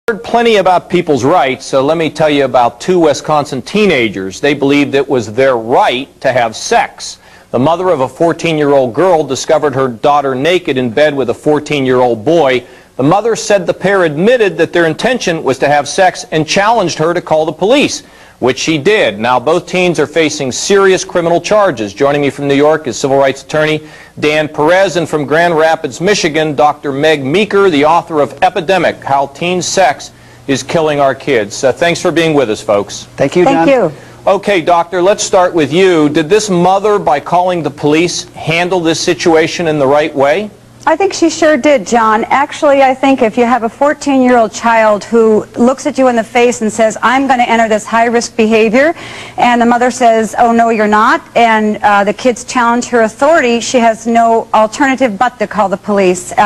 Heard plenty about people's rights, so let me tell you about two Wisconsin teenagers. They believed it was their right to have sex. The mother of a 14-year-old girl discovered her daughter naked in bed with a 14-year-old boy. The mother said the pair admitted that their intention was to have sex and challenged her to call the police, which she did. Now, both teens are facing serious criminal charges. Joining me from New York is civil rights attorney Dan Perez, and from Grand Rapids, Michigan, Dr. Meg Meeker, the author of Epidemic: How Teen Sex is Killing Our Kids. Thanks for being with us, folks. Thank you, John. Thank you. Okay, doctor, let's start with you. Did this mother, by calling the police, handle this situation in the right way? I think she sure did, John. Actually, I think if you have a 14-year-old child who looks at you in the face and says, I'm going to enter this high-risk behavior, and the mother says, oh, no, you're not, and the kids challenge her authority, she has no alternative but to call the police. So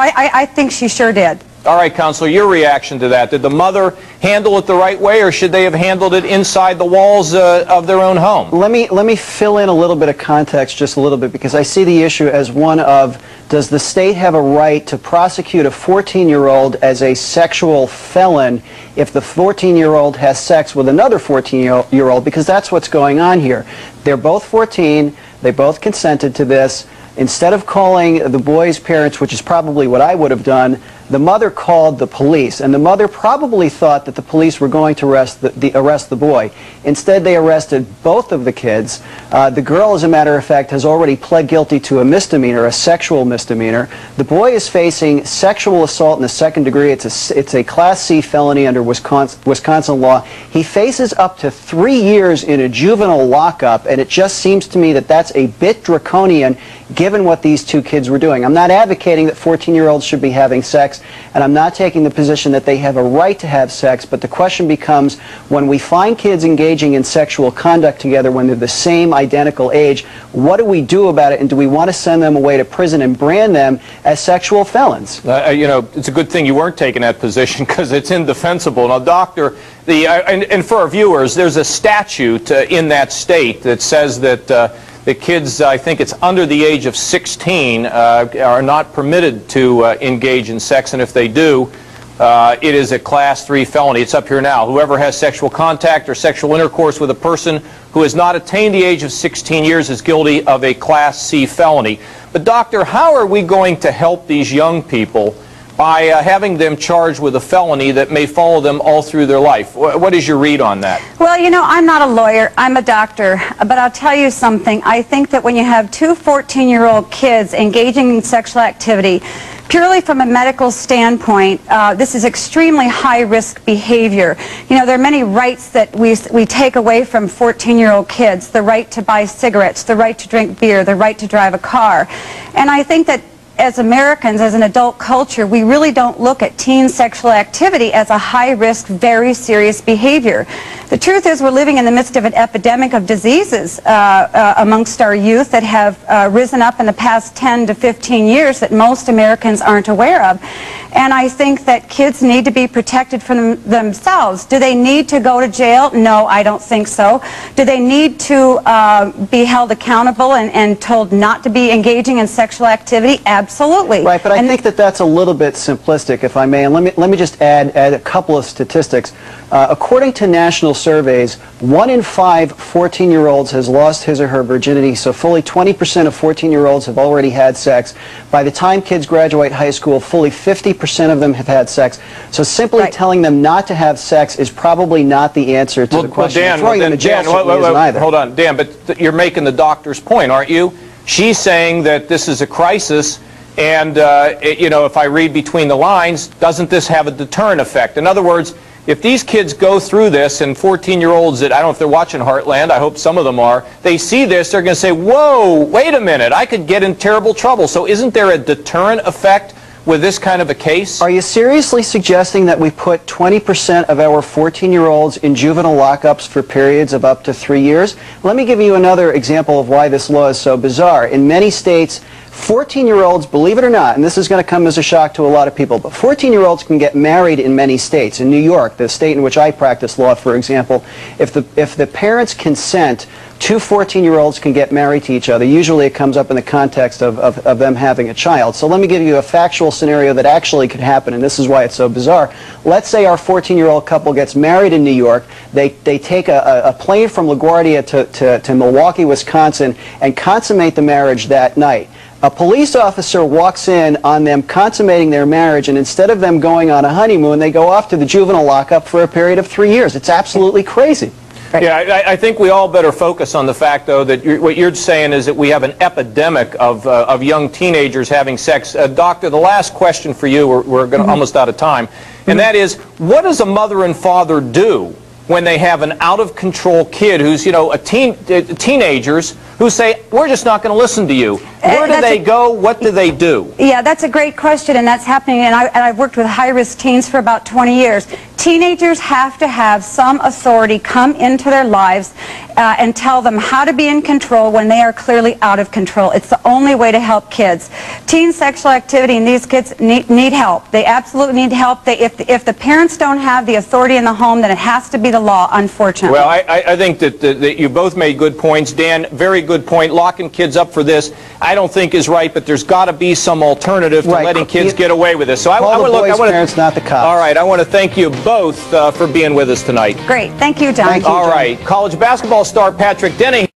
I think she sure did. All right, Counselor, your reaction to that. Did the mother handle it the right way, or should they have handled it inside the walls of their own home? Let me fill in a little bit of context, just a little bit, because I see the issue as one of, does the state have a right to prosecute a 14-year-old as a sexual felon if the 14-year-old has sex with another 14-year-old? Because that's what's going on here. They're both 14. They both consented to this. Instead of calling the boy's parents, which is probably what I would have done, the mother called the police, and the mother probably thought that the police were going to arrest the boy. Instead, they arrested both of the kids. The girl, as a matter of fact, has already pled guilty to a misdemeanor, a sexual misdemeanor. The boy is facing sexual assault in the second degree. It's a Class C felony under Wisconsin law. He faces up to 3 years in a juvenile lockup, and it just seems to me that that's a bit draconian given what these two kids were doing. I'm not advocating that 14-year-olds should be having sex, and I'm not taking the position that they have a right to have sex, but the question becomes, when we find kids engaging in sexual conduct together when they're the same identical age, what do we do about it, and do we want to send them away to prison and brand them as sexual felons? You know, it's a good thing you weren't taking that position, because it's indefensible. Now, doctor, and for our viewers, there's a statute in that state that says that the kids, I think it's under the age of 16, are not permitted to engage in sex, and if they do, it is a Class 3 felony. It's up here now. Whoever has sexual contact or sexual intercourse with a person who has not attained the age of 16 years is guilty of a Class C felony. But doctor, how are we going to help these young people by having them charged with a felony that may follow them all through their life? What is your read on that? Well, you know, I'm not a lawyer, I'm a doctor, but I'll tell you something. I think that when you have two 14-year-old kids engaging in sexual activity, purely from a medical standpoint, this is extremely high-risk behavior. You know, there are many rights that we take away from 14-year-old kids: the right to buy cigarettes, the right to drink beer, the right to drive a car. And I think that as Americans, as an adult culture, we really don't look at teen sexual activity as a high-risk, very serious behavior. The truth is, we're living in the midst of an epidemic of diseases amongst our youth that have risen up in the past 10 to 15 years that most Americans aren't aware of. And I think that kids need to be protected from themselves. Do they need to go to jail? No, I don't think so. Do they need to be held accountable and told not to be engaging in sexual activity? Absolutely. Right, but I think that that's a little bit simplistic, if I may. And let me just add a couple of statistics. According to national surveys, 1 in 5 14-year-olds has lost his or her virginity, so fully 20% of 14-year-olds have already had sex. By the time kids graduate high school, fully 50% of them have had sex. So simply telling them not to have sex is probably not the answer to the question. Hold on, Dan, but you're making the doctor's point, aren't you? She's saying that this is a crisis, and you know, if I read between the lines, doesn't this have a deterrent effect? In other words, if these kids go through this, and 14-year-olds that, I don't know if they're watching Heartland, I hope some of them are, they see this, they're going to say, whoa, wait a minute, I could get in terrible trouble. So isn't there a deterrent effect with this kind of a case? Are you seriously suggesting that we put 20% of our 14-year-olds in juvenile lockups for periods of up to 3 years? Let me give you another example of why this law is so bizarre. In many states, 14-year-olds, believe it or not, and this is going to come as a shock to a lot of people, but 14-year-olds can get married in many states. In New York, the state in which I practice law, for example, if the parents consent, two 14-year-olds can get married to each other. Usually it comes up in the context of them having a child. So let me give you a factual scenario that actually could happen, and this is why it's so bizarre. Let's say our 14-year-old couple gets married in New York. They take a plane from LaGuardia to Milwaukee, Wisconsin, and consummate the marriage that night. A police officer walks in on them consummating their marriage, and instead of them going on a honeymoon, they go off to the juvenile lockup for a period of 3 years. It's absolutely crazy. Right. Yeah, I think we all better focus on the fact, though, that what you're saying is that we have an epidemic of young teenagers having sex. Doctor, the last question for you, we're almost out of time, and that is, what does a mother and father do when they have an out-of-control kid who's, you know, teenagers who say, we're just not going to listen to you? Where do they go? What do they do? Yeah, that's a great question, and that's happening, and I've worked with high-risk teens for about 20 years. Teenagers have to have some authority come into their lives and tell them how to be in control when they are clearly out of control. It's the only way to help kids. Teen sexual activity, and these kids need help. They absolutely need help. If the parents don't have the authority in the home, then it has to be the law, unfortunately. Well, I think that you both made good points. Dan, very good point. Locking kids up for this, I don't think is right, but there's got to be some alternative to letting kids get away with this. So parents, not the cops. All right, I want to thank you both for being with us tonight. Great. Thank you, John. Thank you, All John. right, college basketball star Patrick Denny.